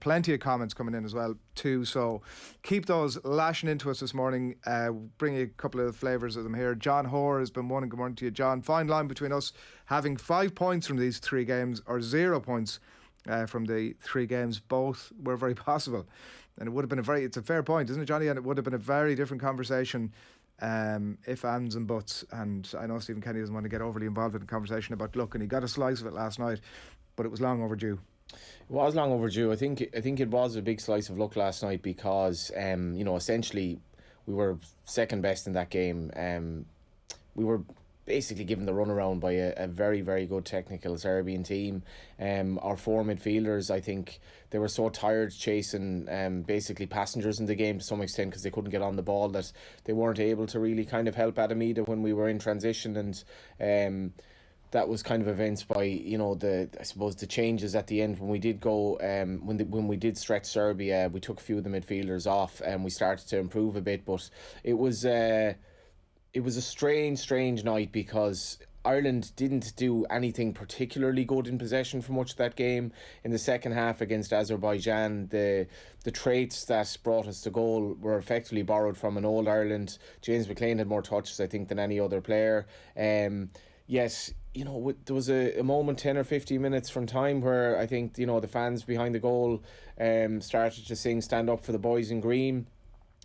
plenty of comments coming in as well too, so keep those lashing into us this morning. Bring you a couple of flavours of them here. John Hoare has been one, and good morning to you, John. Fine line between us having 5 points from these 3 games or 0 points from the 3 games. Both were very possible, and it would have been it's a fair point, isn't it, Johnny? And it would have been a very different conversation if, ands and buts. And I know Stephen Kenny doesn't want to get overly involved in the conversation about luck, and he got a slice of it last night, but it was long overdue. It was long overdue. I think it was a big slice of luck last night because essentially we were second best in that game. We were basically given the runaround by a very, very good technical Serbian team. Our 4 midfielders, I think they were so tired chasing basically passengers in the game to some extent because they couldn't get on the ball, that they weren't able to really kind of help Adamida when we were in transition. And that was kind of evinced by the changes at the end when we did go when we did stretch Serbia. We took a few of the midfielders off and we started to improve a bit, but it was a strange night because Ireland didn't do anything particularly good in possession for much of that game. In the second half against Azerbaijan, the traits that brought us to goal were effectively borrowed from an old Ireland. James McLean had more touches, I think, than any other player. Yes, there was a moment 10 or 15 minutes from time where I think the fans behind the goal started to sing "Stand Up for the Boys in Green."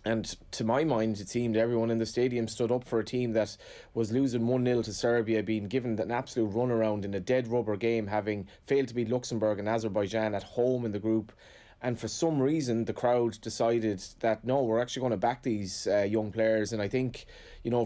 And to my mind, it seemed everyone in the stadium stood up for a team that was losing 1-0 to Serbia, being given an absolute runaround in a dead rubber game, having failed to beat Luxembourg and Azerbaijan at home in the group. And for some reason, the crowd decided that, no, we're actually going to back these young players. And I think,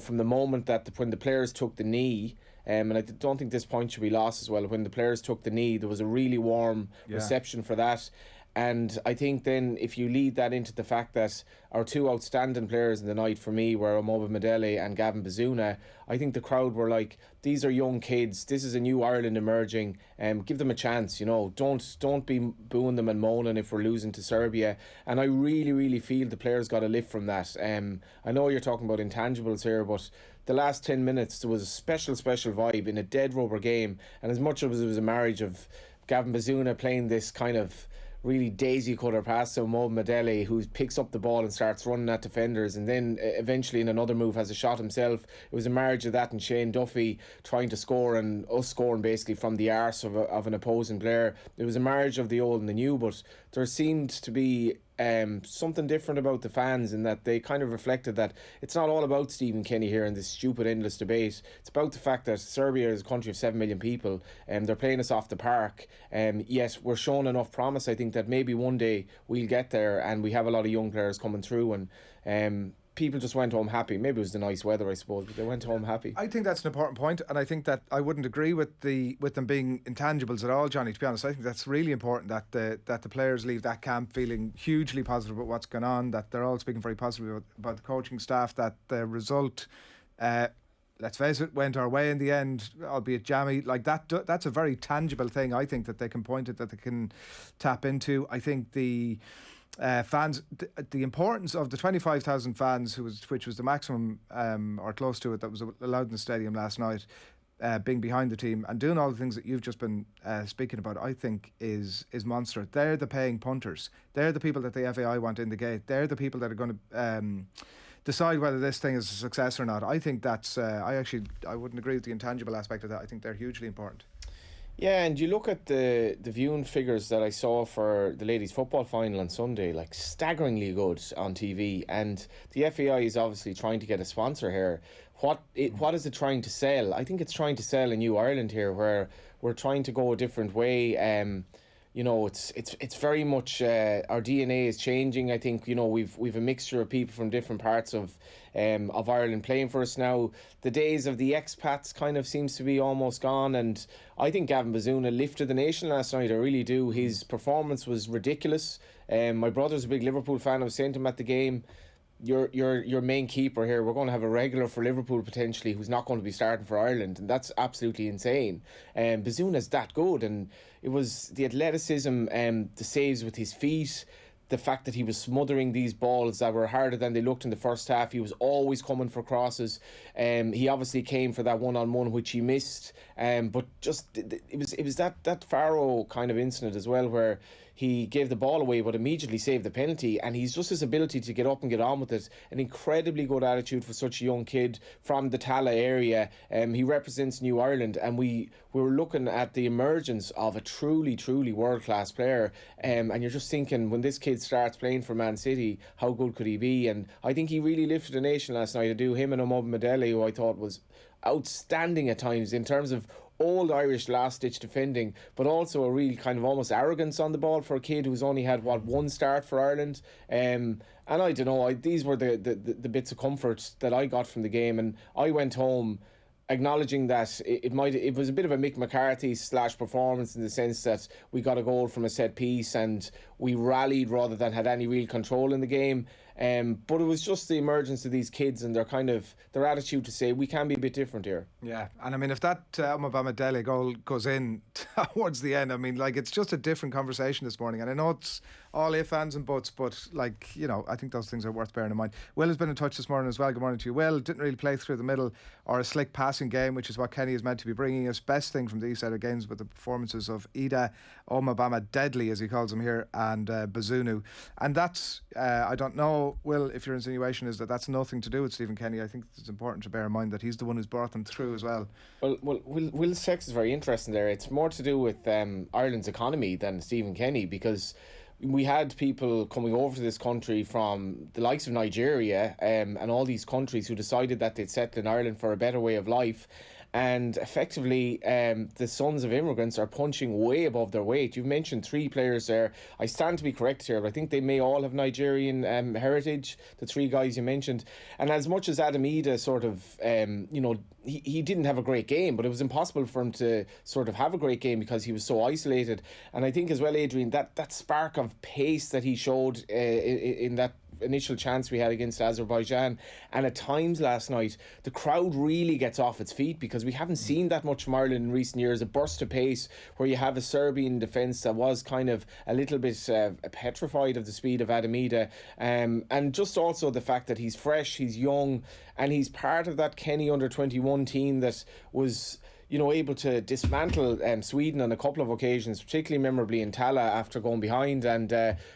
from the moment that when the players took the knee, and I don't think this point should be lost as well, when the players took the knee, there was a really warm reception for that. And I think then if you lead that into the fact that our 2 outstanding players in the night for me were Omoba Medele and Gavin Bazuna, I think the crowd were like, these are young kids, this is a new Ireland emerging, give them a chance, don't be booing them and moaning if we're losing to Serbia. And I really, really feel the players got a lift from that. I know you're talking about intangibles here, but the last 10 minutes there was a special vibe in a dead rubber game. And as much as it was a marriage of Gavin Bazuna playing this kind of really daisy cutter pass to Mo Medele, who picks up the ball and starts running at defenders, and then eventually in another move has a shot himself. It was a marriage of that and Shane Duffy trying to score and us scoring basically from the arse of an opposing player. It was a marriage of the old and the new, but there seemed to be something different about the fans in that they kind of reflected that it's not all about Stephen Kenny here in this stupid endless debate. It's about the fact that Serbia is a country of 7 million people and they're playing us off the park. Yes, we're showing enough promise, I think, that maybe one day we'll get there, and we have a lot of young players coming through, and people just went home happy. Maybe it was the nice weather, I suppose, but they went home happy. I think that's an important point, and I think that I wouldn't agree with them being intangibles at all, Johnny, to be honest. I think that's really important that the players leave that camp feeling hugely positive about what's going on, that they're all speaking very positively about the coaching staff, that the result, let's face it, went our way in the end, albeit jammy. Like that's a very tangible thing, I think, that they can point at, that they can tap into. I think the fans, the importance of the 25,000 fans, which was the maximum or close to it that was allowed in the stadium last night, being behind the team and doing all the things that you've just been speaking about, I think is monster. They're the paying punters. They're the people that the FAI want in the gate. They're the people that are going to decide whether this thing is a success or not. I think that's I wouldn't agree with the intangible aspect of that. I think they're hugely important. Yeah, and you look at the viewing figures that I saw for the ladies' football final on Sunday, like staggeringly good on TV. And the FAI is obviously trying to get a sponsor here. What is it trying to sell? I think it's trying to sell a new Ireland here, where we're trying to go a different way. It's very much our DNA is changing. I think we've a mixture of people from different parts of Ireland playing for us now. The days of the expats kind of seems to be almost gone, and I think Gavin Bazuna lifted the nation last night. I really do. His performance was ridiculous. My brother's a big Liverpool fan. I was saying to him at the game, your main keeper here, we're going to have a regular for Liverpool potentially who's not going to be starting for Ireland, and that's absolutely insane. Bazuna's that good, and it was the athleticism, the saves with his feet, the fact that he was smothering these balls that were harder than they looked in the first half. He was always coming for crosses. He obviously came for that one-on-one which he missed, but just it was that Faro kind of incident as well, where he gave the ball away but immediately saved the penalty, and he's just his ability to get up and get on with it, an incredibly good attitude for such a young kid from the Tala area. He represents New Ireland, and we were looking at the emergence of a truly world-class player, and you're just thinking, when this kid starts playing for Man City, how good could he be? And I think he really lifted the nation last night to do. Him and Omar Madeli, who I thought was outstanding at times in terms of old Irish last-ditch defending, but also a real kind of almost arrogance on the ball for a kid who's only had one start for Ireland. And I don't know, these were the bits of comfort that I got from the game, and I went home acknowledging that it was a bit of a Mick McCarthy / performance, in the sense that we got a goal from a set piece and we rallied rather than had any real control in the game. But it was just the emergence of these kids and their attitude to say we can be a bit different here. Yeah, and I mean, if that Omar Dele goal goes in towards the end, I mean, like, it's just a different conversation this morning. And I know it's all ifs, ands and buts, but, like, you know, I think those things are worth bearing in mind. Will has been in touch this morning as well. Good morning to you, Will. Didn't really play through the middle or a slick passing game, which is what Kenny is meant to be bringing us. Best thing from these set of games with the performances of Ida, Omabama Deadly, as he calls him here, and Bazunu. And that's, I don't know, Will, if your insinuation is that that's nothing to do with Stephen Kenny. I think it's important to bear in mind that he's the one who's brought them through as well. Well, Will's text is very interesting there. It's more to do with Ireland's economy than Stephen Kenny, because we had people coming over to this country from the likes of Nigeria and all these countries who decided that they'd settle in Ireland for a better way of life. And effectively, the sons of immigrants are punching way above their weight. You've mentioned 3 players there. I stand to be correct here, but I think they may all have Nigerian heritage, the 3 guys you mentioned. And as much as Adam Ida sort of, he didn't have a great game, but it was impossible for him to sort of have a great game because he was so isolated. And I think as well, Adrian, that spark of pace that he showed in that initial chance we had against Azerbaijan, and at times last night the crowd really gets off its feet, because we haven't seen that much from Ireland in recent years. A burst of pace where you have a Serbian defence that was kind of a little bit petrified of the speed of Adam Ida, and just also the fact that he's fresh, he's young, and he's part of that Kenny under-21 team that was, you know, able to dismantle Sweden on a couple of occasions, particularly memorably in Tala after going behind, and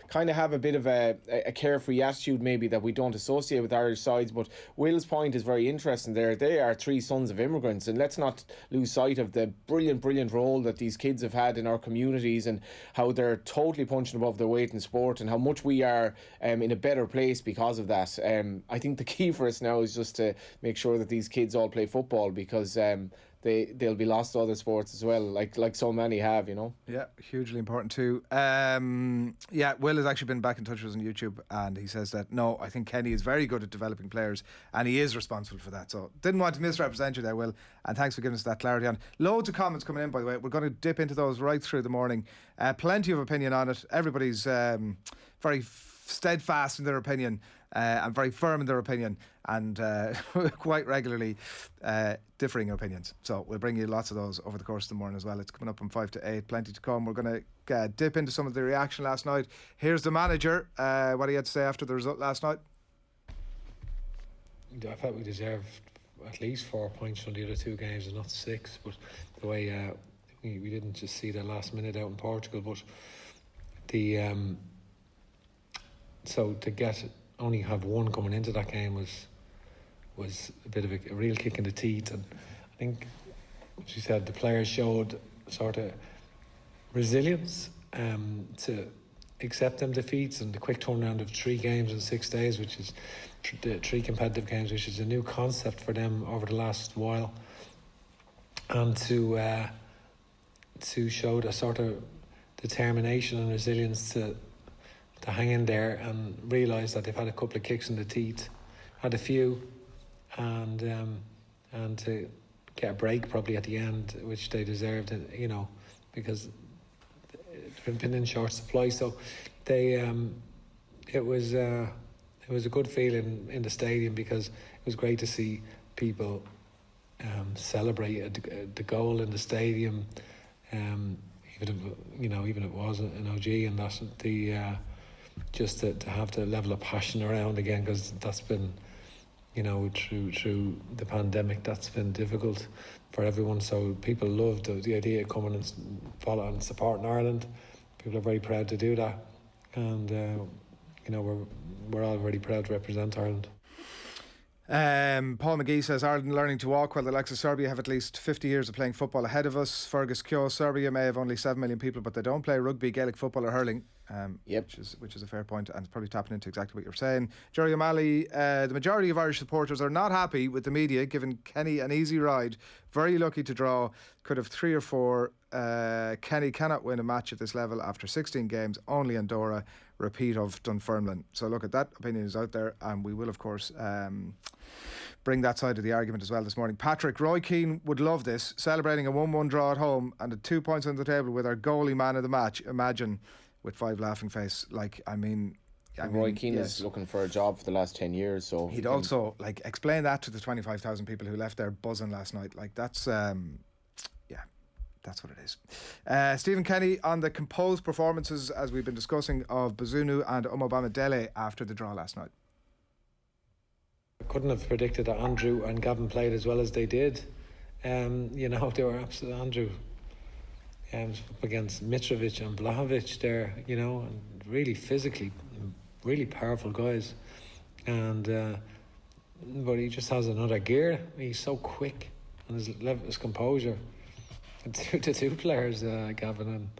kind of have a bit of a carefree attitude maybe that we don't associate with Irish sides. But Will's point is very interesting there. They are 3 sons of immigrants, and let's not lose sight of the brilliant role that these kids have had in our communities, and how they're totally punching above their weight in sport, and how much we are in a better place because of that. I think the key for us now is just to make sure that these kids all play football, because they'll be lost to other sports as well, like so many have, you know. Yeah, hugely important too. Will has actually been back in touch with us on YouTube, and he says that no, I think Kenny is very good at developing players, and he is responsible for that. So didn't want to misrepresent you there, Will, and thanks for giving us that clarity on. Loads of comments coming in, by the way. We're going to dip into those right through the morning. Plenty of opinion on it. Everybody's very steadfast in their opinion, and very firm in their opinion, and quite regularly differing opinions. So we'll bring you lots of those over the course of the morning as well. It's coming up from 5 to 8, plenty to come. We're going to dip into some of the reaction last night. Here's the manager, what he had to say after the result last night. I felt we deserved at least 4 points from the other 2 games and not 6, but the way we didn't just see the last minute out in Portugal, but the so to only have 1 coming into that game was a bit of a real kick in the teeth. And I think, as you said, the players showed sort of resilience to accept them defeats, and the quick turnaround of 3 games in 6 days, which is 3 competitive games, which is a new concept for them over the last while, and to show the sort of determination and resilience to hang in there and realise that they've had a couple of kicks in the teeth, had a few, and to get a break probably at the end, which they deserved, you know, because it's been in short supply. So they it was a good feeling in the stadium, because it was great to see people celebrate the goal in the stadium, even if it was an OG, and that's just to have the level of passion around again, because that's been, you know, through the pandemic, that's been difficult for everyone. So people loved the idea of coming and following and supporting Ireland, people are very proud to do that, and we're all very proud to represent Ireland. Paul McGee says Ireland learning to walk while the likes of Serbia have at least 50 years of playing football ahead of us. Fergus Kyo, Serbia may have only 7 million people, but they don't play rugby, Gaelic football or hurling. Which is a fair point, and it's probably tapping into exactly what you're saying. Jerry O'Malley, the majority of Irish supporters are not happy with the media giving Kenny an easy ride. Very lucky to draw. Could have 3 or 4. Kenny cannot win a match at this level after 16 games. Only Andorra. Repeat of Dunfermline. So look, at that opinion is out there, and we will of course bring that side of the argument as well this morning. Patrick, Roy Keane would love this, celebrating a 1-1 draw at home and the 2 points on the table with our goalie man of the match. Imagine, with 5 laughing face. Roy Keane is looking for a job for the last 10 years, so he'd also explain that to the 25,000 people who left there buzzing last night. That's that's what it is. Stephen Kenny, on the composed performances, as we've been discussing, of Bazunu and Omobamidele after the draw last night. I couldn't have predicted that Andrew and Gavin played as well as they did. They were absolute. Andrew up against Mitrovic and Blahovic there, and really physically, really powerful guys. And but he just has another gear. He's so quick, and his composure. The two players, Gavin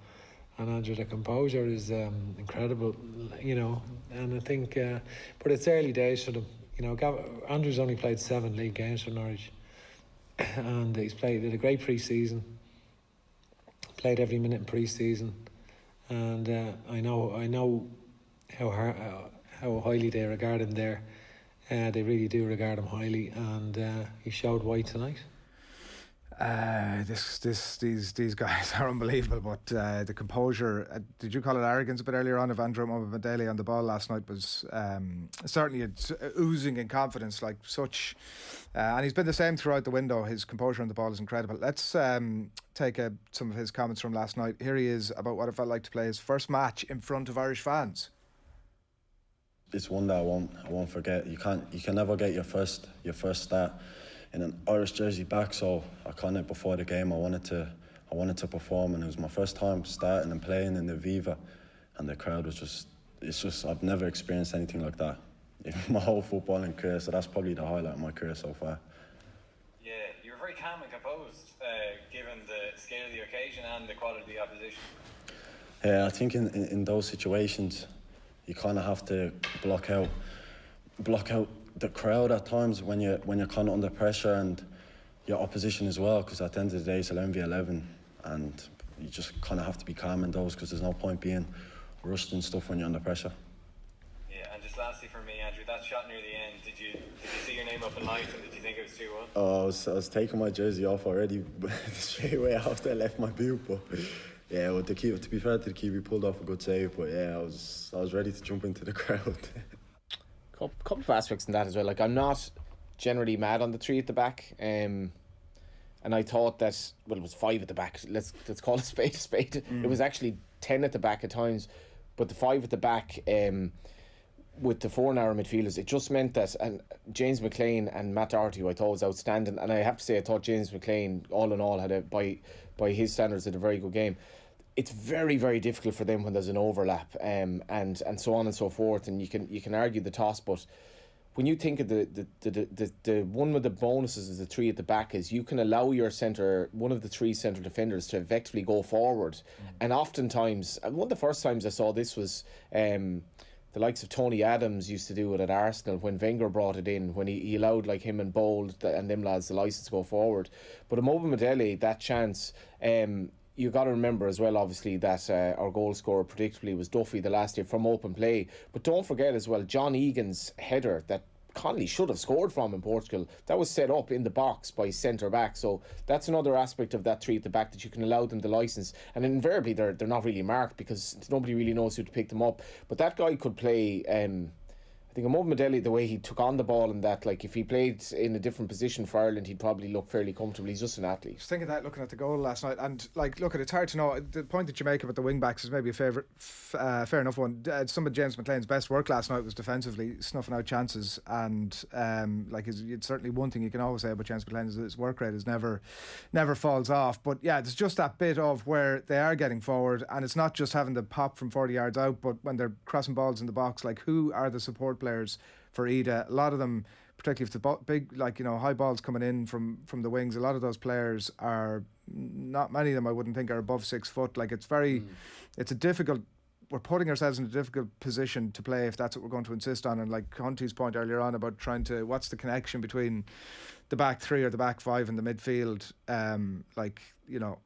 and Andrew, the composure is incredible, and I think, but it's early days for them. Andrew's only played 7 league games for Norwich, and he's did a great pre-season, played every minute in pre-season, and I know how highly they regard him there. They really do regard him highly, and he showed why tonight. These guys are unbelievable, but the composure, did you call it arrogance a bit earlier on, of Andrew Omobamidele on the ball last night was certainly oozing in confidence, like such, and he's been the same throughout the window. His composure on the ball is incredible. Let's take some of his comments from last night. Here he is about what it felt like to play his first match in front of Irish fans. It's one that I won't forget. You can never get your first start in an Irish jersey back, so I kind of, before the game, I wanted to perform, and it was my first time starting and playing in the Viva, and the crowd was just I've never experienced anything like that in my whole footballing career, so that's probably the highlight of my career so far. Yeah, you were very calm and composed, given the scale of the occasion and the quality of the opposition. Yeah, I think in those situations, you kind of have to block out the crowd at times when you're kind of under pressure, and your opposition as well, because at the end of the day it's 11v11, and you just kind of have to be calm in those, because there's no point being rushed and stuff when you're under pressure. Yeah, and just lastly for me, Andrew, that shot near the end, did you see your name up in lights, and did you think it was 2-1? Oh, I was taking my jersey off already straight away after I left my boot, but yeah, well, to be fair to the keeper, he pulled off a good save, but yeah, I was ready to jump into the crowd. Couple of aspects in that as well. Like, I'm not generally mad on the 3 at the back, and I thought that, well, it was 5 at the back. Let's call a spade a spade. It was actually 10 at the back at times, but the 5 at the back, with the 4 narrow midfielders, it just meant that, and James McLean and Matt Doherty, who I thought was outstanding, and I have to say I thought James McLean, all in all, had by his standards, had a very good game. It's very, very difficult for them when there's an overlap, and so on and so forth, and you can argue the toss, but when you think of the one with the bonuses is the 3 at the back, is you can allow your one of the 3 centre defenders to effectively go forward, and oftentimes, and one of the first times I saw this was the likes of Tony Adams used to do it at Arsenal when Wenger brought it in, when he allowed like him and Bold and them lads the licence to go forward. But Omobamidele, that chance, you got to remember as well, obviously, that our goal scorer predictably was Duffy the last year from open play. But don't forget as well, John Egan's header that Connolly should have scored from in Portugal, that was set up in the box by centre back. So that's another aspect of that 3 at the back, that you can allow them the licence, and invariably they're not really marked because nobody really knows who to pick them up. But that guy could play, I I think Amod Madelli, the way he took on the ball and that, like if he played in a different position for Ireland, he'd probably look fairly comfortable. He's just an athlete. Just thinking that, looking at the goal last night, and like, look, it's hard to know. The point that you make about the wing backs is maybe a fair enough one. Some of James McLean's best work last night was defensively, snuffing out chances, and it's certainly one thing you can always say about James McLean is his work rate is never falls off. But yeah, there's just that bit of where they are getting forward, and it's not just having the pop from 40 yards out, but when they're crossing balls in the box, like who are the support players for Ida? A lot of them, particularly if the big, high balls coming in from the wings, a lot of those players are, not many of them I wouldn't think are above 6 foot. Like it's a difficult, we're putting ourselves in a difficult position to play if that's what we're going to insist on. And like Hunty's point earlier on about what's the connection between the back three or the back five in the midfield,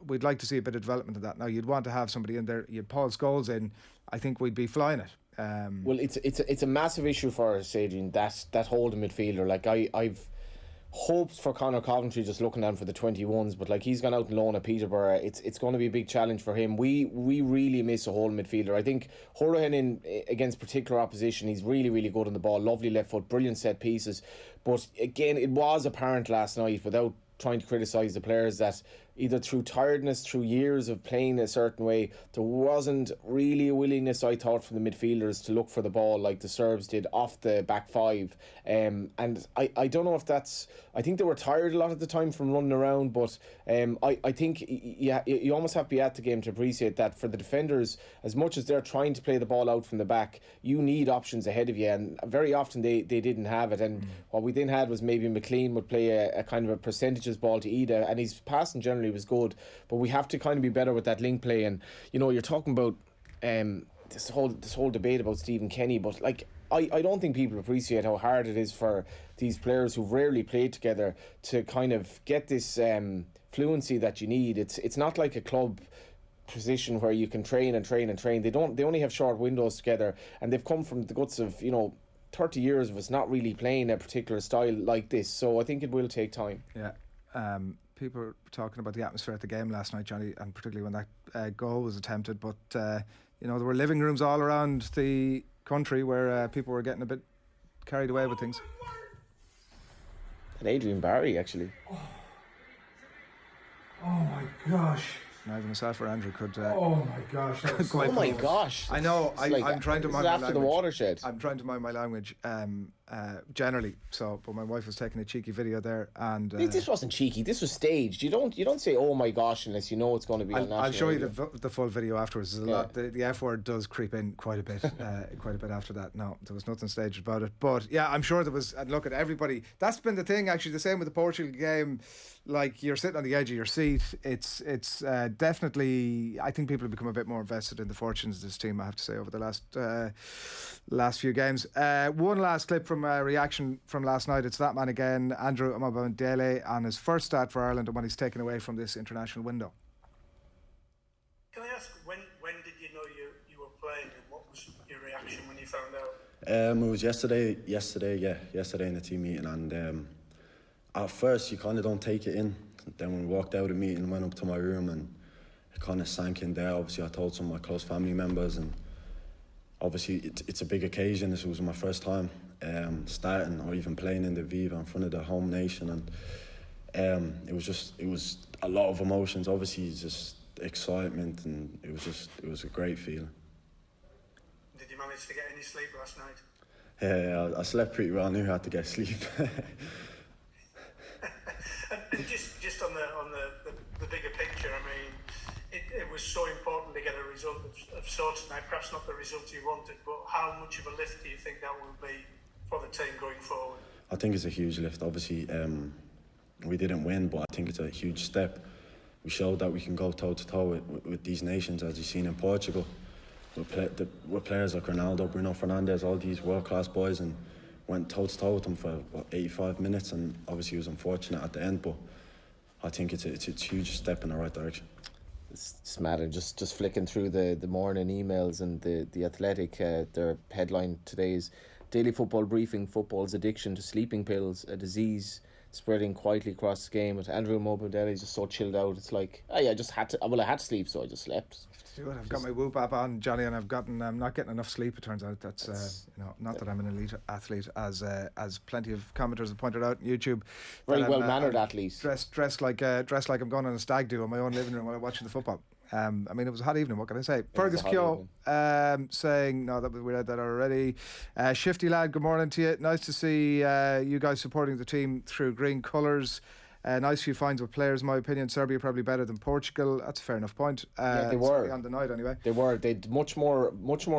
we'd like to see a bit of development of that. Now you'd want to have somebody in there, you'd Paul Scholes in, I think we'd be flying it. Well, it's a massive issue for us, Adrian, that holding midfielder. Like I've hoped for Conor Coventry, just looking down for the 21s, but like he's gone out and loan at Peterborough. It's going to be a big challenge for him. We really miss a holding midfielder. I think Horahan against particular opposition, he's really, really good on the ball. Lovely left foot, brilliant set pieces. But again, it was apparent last night, without trying to criticise the players, that either through tiredness, through years of playing a certain way, there wasn't really a willingness, I thought, from the midfielders to look for the ball like the Serbs did off the back five. And I don't know if that's... I think they were tired a lot of the time from running around, but I think you almost have to be at the game to appreciate that for the defenders, as much as they're trying to play the ball out from the back, you need options ahead of you, and very often they didn't have it. And what we then had was maybe McLean would play a kind of a percentages ball to Ida, and his passing generally was good, but we have to kind of be better with that link play. And you're talking about this whole debate about Stephen Kenny, but like I don't think people appreciate how hard it is for these players who've rarely played together to kind of get this fluency that you need. It's not like a club position where you can train. They only have short windows together, and they've come from the guts of 30 years of us not really playing a particular style like this. So I think it will take time. Yeah. People were talking about the atmosphere at the game last night, Johnny, and particularly when that goal was attempted. But there were living rooms all around the country where people were getting a bit carried away with things. And Adrian Barry, actually. Oh my gosh. Neither myself or Andrew could. Oh my gosh! Oh my gosh! I know. I'm trying to mind my language. After the watershed. I'm trying to mind my language. Generally. So, but my wife was taking a cheeky video there, and this wasn't cheeky. This was staged. You don't say "oh my gosh" unless you know it's going to be on national I'll show you radio. the full video afterwards. There's a lot. The F word does creep in quite a bit. Quite a bit after that. No, there was nothing staged about it. But yeah, I'm sure there was. And look at everybody. That's been the thing. Actually, the same with the Portugal game. Like you're sitting on the edge of your seat. It's definitely. I think people have become a bit more invested in the fortunes of this team, I have to say, over the last few games. One last clip from a reaction from last night. It's that man again, Andrew Omobamidele, on his first start for Ireland and when he's taken away from this international window. Can I ask, when did you know you were playing, and what was your reaction when you found out? It was yesterday in the team meeting, and at first you kind of don't take it in. Then when we walked out of the meeting and went up to my room, and it kind of sank in there. Obviously I told some of my close family members, and obviously it's a big occasion. This was my first time starting or even playing in the Viva in front of the home nation, and it was a lot of emotions. Obviously just excitement, and it was a great feeling. Did you manage to get any sleep last night? Yeah, I slept pretty well. I knew how to get sleep. And just on the bigger picture, I mean, it was so important to get a result of sorts tonight. Perhaps not the result you wanted, but how much of a lift do you think that will be for the team going forward? I think it's a huge lift. Obviously, we didn't win, but I think it's a huge step. We showed that we can go toe-to-toe with these nations, as you've seen in Portugal, with players like Ronaldo, Bruno Fernandes, all these world-class boys, and went toe-to-toe with them for 85 minutes, and obviously it was unfortunate at the end, but I think it's a huge step in the right direction. It's mad. Just flicking through the morning emails, and the Athletic, their headline today is Daily Football Briefing: Football's addiction to sleeping pills, a disease spreading quietly across the game. But Andrew Mobendelli is just so chilled out. It's like, I had to sleep, so I just slept. I've got my Whoop app on, Johnny, and I'm not getting enough sleep. It turns out that's not that I'm an elite athlete, as plenty of commenters have pointed out on YouTube. Very well mannered athlete. Dressed like I'm going on a stag do in my own living room while I'm watching the football. I mean, it was a hot evening. What can I say? Fergus Keogh saying, no, that we read that already. Shifty lad, good morning to you. Nice to see you guys supporting the team through green colours. Nice few finds with players, in my opinion. Serbia probably better than Portugal. That's a fair enough point. Yeah, they were on the night anyway. They were. They'd much more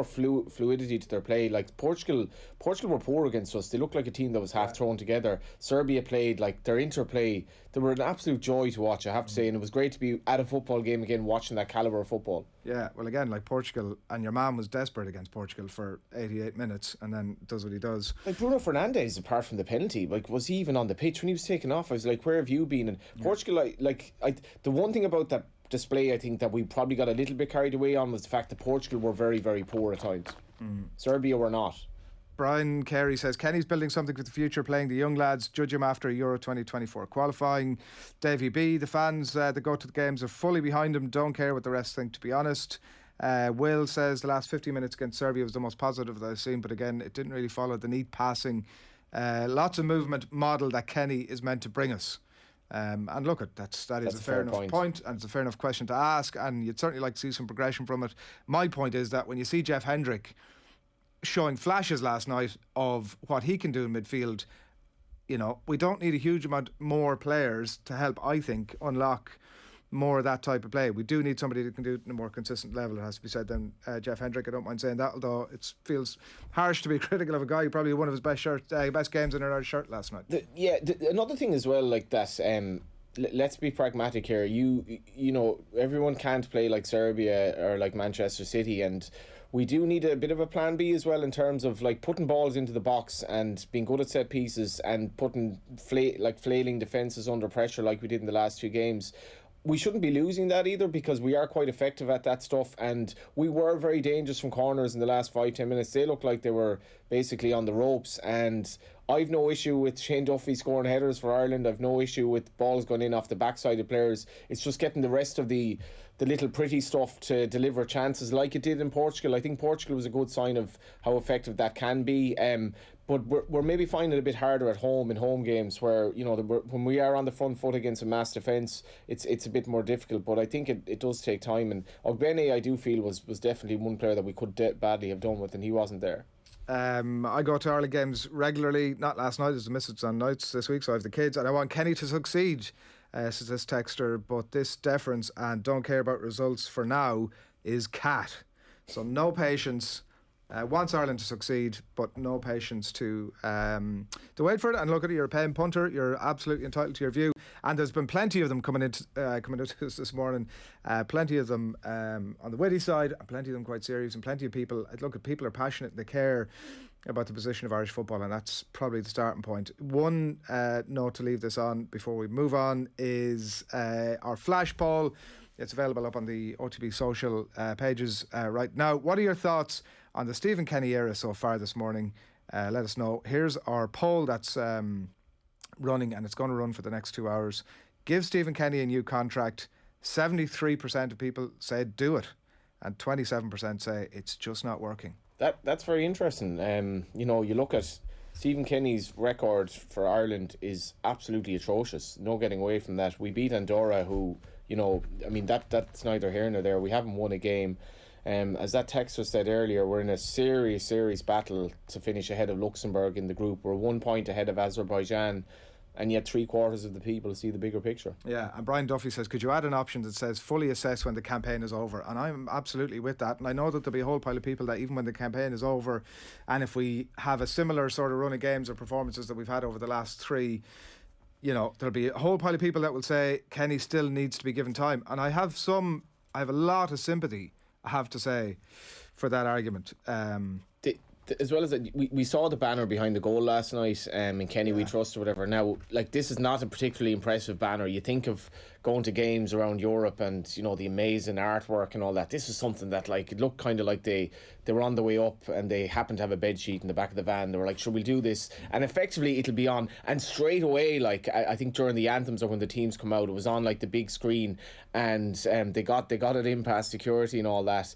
fluidity to their play. Like Portugal were poor against us. They looked like a team that was half thrown together. Serbia played like their interplay. They were an absolute joy to watch, I have to say, and it was great to be at a football game again, watching that calibre of football. Yeah, well, again, like Portugal, and your man was desperate against Portugal for 88 minutes, and then does what he does. Like Bruno Fernandes, apart from the penalty, like, was he even on the pitch when he was taken off? I was like, where have you been? And Portugal, the one thing about that display, I think that we probably got a little bit carried away on, was the fact that Portugal were very, very poor at times. Serbia were not. Brian Carey says Kenny's building something for the future, playing the young lads. Judge him after Euro 2024 qualifying. Davy B, the fans that go to the games are fully behind him. Don't care what the rest think, to be honest. Will says the last 50 minutes against Serbia was the most positive that I've seen, but again, it didn't really follow the neat passing, lots of movement model that Kenny is meant to bring us. And look, that is a fair enough point, and it's a fair enough question to ask, and you'd certainly like to see some progression from it. My point is that when you see Jeff Hendrick showing flashes last night of what he can do in midfield, we don't need a huge amount more players to help, I think, unlock more of that type of play. We do need somebody that can do it in a more consistent level, it has to be said, than Jeff Hendrick. I don't mind saying that, although it feels harsh to be critical of a guy who probably had one of his best games in an Irish shirt last night. Another thing as well, like that, let's be pragmatic here. You know, everyone can't play like Serbia or like Manchester City, and we do need a bit of a plan B as well, in terms of like putting balls into the box and being good at set pieces and putting flailing defences under pressure like we did in the last few games. We shouldn't be losing that either, because we are quite effective at that stuff, and we were very dangerous from corners in the last 5-10 minutes. They looked like they were basically on the ropes, and I've no issue with Shane Duffy scoring headers for Ireland. I've no issue with balls going in off the backside of players. It's just getting the rest of the little pretty stuff to deliver chances like it did in Portugal. I think Portugal was a good sign of how effective that can be. But we're maybe finding it a bit harder at home in home games, where when we are on the front foot against a mass defence, it's a bit more difficult. But I think it does take time. And Ogbene, I do feel, was definitely one player that we could badly have done with, and he wasn't there. I go to Ireland games regularly. Not last night, there's a miss on nights this week, so I have the kids, and I want Kenny to succeed, says this texter. But this deference and don't care about results for now is cat. So no patience. Wants Ireland to succeed, but no patience to wait for it. And look at it, you're a paying punter. You're absolutely entitled to your view. And there's been plenty of them coming into this morning. Plenty of them on the witty side, and plenty of them quite serious, and plenty of people. Look, people are passionate and they care about the position of Irish football, and that's probably the starting point. One note to leave this on before we move on is our flash poll. It's available up on the OTB social pages right now. What are your thoughts on the Stephen Kenny era so far this morning? Let us know. Here's our poll that's running, and it's going to run for the next 2 hours. Give Stephen Kenny a new contract. 73% of people say do it, and 27% say it's just not working. That's very interesting. You look at Stephen Kenny's record for Ireland is absolutely atrocious. No getting away from that. We beat Andorra, who, that's neither here nor there. We haven't won a game. As that texter said earlier, we're in a serious battle to finish ahead of Luxembourg in the group. We're 1 point ahead of Azerbaijan, and yet 3/4 of the people see the bigger picture. Yeah, and Brian Duffy says, could you add an option that says fully assess when the campaign is over? And I'm absolutely with that, and I know that there'll be a whole pile of people that even when the campaign is over, and if we have a similar sort of run of games or performances that we've had over the last three, there'll be a whole pile of people that will say Kenny still needs to be given time. And I have a lot of sympathy, I have to say, for that argument. As well as that, we saw the banner behind the goal last night, in Kenny We Trust or whatever. Now, this is not a particularly impressive banner. You think of going to games around Europe and, you know, the amazing artwork and all that. This was something that, like, it looked kind of like they were on the way up and they happened to have a bed sheet in the back of the van. They were like, sure, we'll do this. And effectively it'll be on. And straight away, like, I think during the anthems or when the teams come out, it was on like the big screen, and they got it in past security and all that.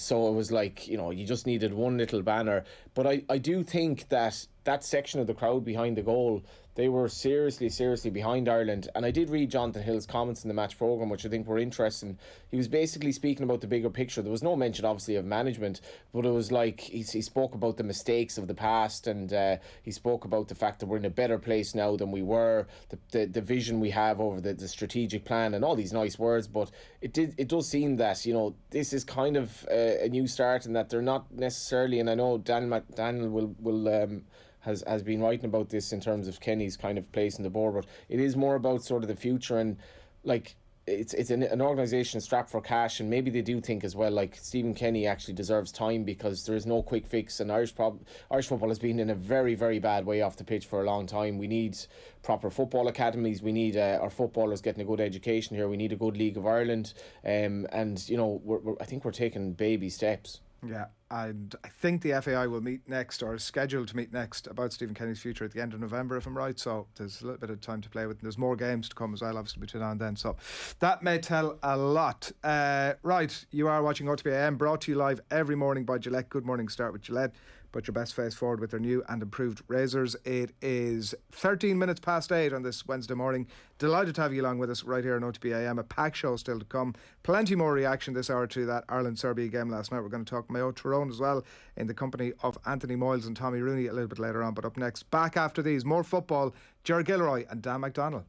So it was like, you know, you just needed one little banner. But I do think that section of the crowd behind the goal, they were seriously behind Ireland. And I did read Jonathan Hill's comments in the match programme, which I think were interesting. He was basically speaking about the bigger picture. There was no mention, obviously, of management, but it was like he spoke about the mistakes of the past, and he spoke about the fact that we're in a better place now than we were, the vision we have over the strategic plan, and all these nice words. But it does seem that, you know, this is kind of a new start, and that they're not necessarily, and I know Daniel will has been writing about this in terms of Kenny's kind of place in the board, but it is more about sort of the future, and like it's an organisation strapped for cash, and maybe they do think as well, like, Stephen Kenny actually deserves time, because there is no quick fix, and Irish football has been in a very, very bad way off the pitch for a long time. We need proper football academies, we need our footballers getting a good education here, we need a good League of Ireland, and you know, I think we're taking baby steps. Yeah, and I think the FAI will meet next, or is scheduled to meet next, about Stephen Kenny's future at the end of November, if I'm right. So there's a little bit of time to play with. There's more games to come as well, obviously, between now and then. So that may tell a lot. Right, you are watching OTB AM, brought to you live every morning by Gillette. Good morning, start with Gillette. Put your best face forward with their new and improved razors. It is 13 minutes past 8 on this Wednesday morning. Delighted to have you along with us right here on OTB AM. A packed show still to come. Plenty more reaction this hour to that Ireland-Serbia game last night. We're going to talk Mayo Tyrone as well, in the company of Anthony Moyles and Tommy Rooney a little bit later on. But up next, back after these, more football, Ger Gilroy and Dan McDonnell.